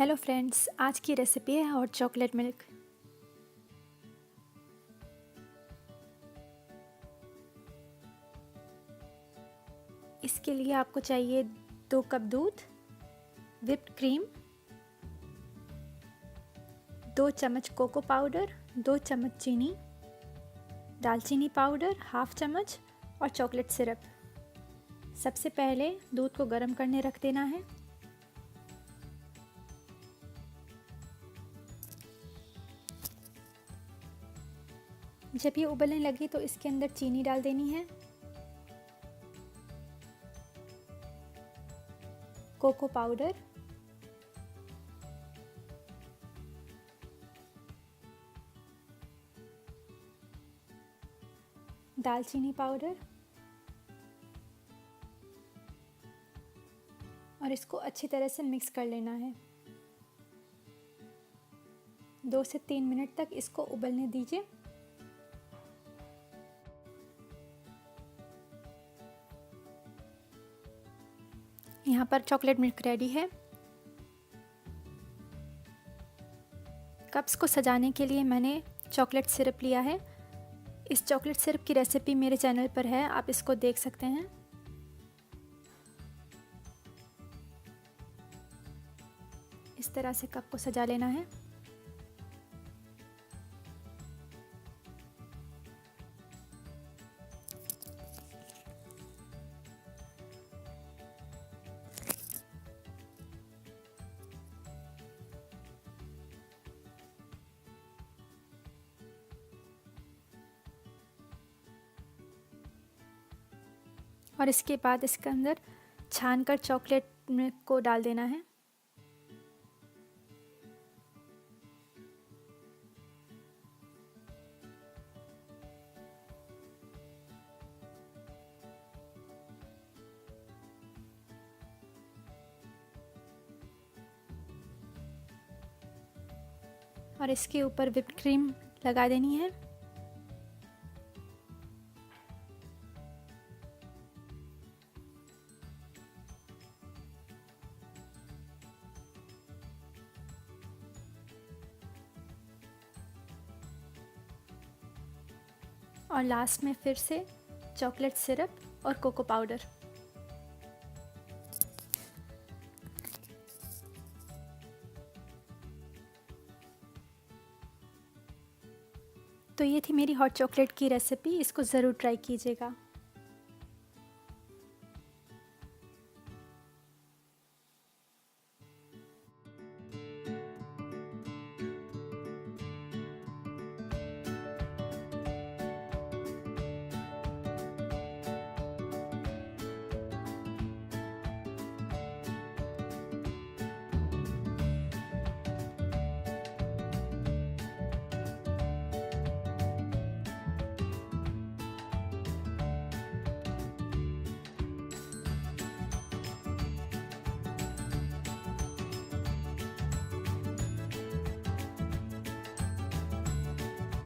Hello friends, आज की recipe है हॉट चॉकलेट मिल्क। इसके लिए आपको चाहिए 2 कप दूध, व्हिप्ड क्रीम, 2 चम्मच कोको पाउडर, 2 चम्मच चीनी, दालचीनी पाउडर हाफ चम्मच और चॉकलेट सिरप। सबसे पहले दूध को गर्म करने रख देना है। जब ये उबलने लगे तो इसके अंदर चीनी डाल देनी है, कोको पाउडर, दालचीनी पाउडर और इसको अच्छी तरह से मिक्स कर लेना है। 2 से 3 मिनट तक इसको उबलने दीजिए। यहाँ पर चॉकलेट मिल्क रेडी है। कप्स को सजाने के लिए मैंने चॉकलेट सिरप लिया है। इस चॉकलेट सिरप की रेसिपी मेरे चैनल पर है, आप इसको देख सकते हैं। इस तरह से कप को सजा लेना है। और इसके बाद इसके अंदर छानकर चॉकलेट मिल्क को डाल देना है। और इसके ऊपर व्हिप्ड क्रीम लगा देनी है। और लास्ट में फिर से चॉकलेट सिरप और कोको पाउडर। तो ये थी मेरी हॉट चॉकलेट की रेसिपी, इसको ज़रूर ट्राई कीजिएगा।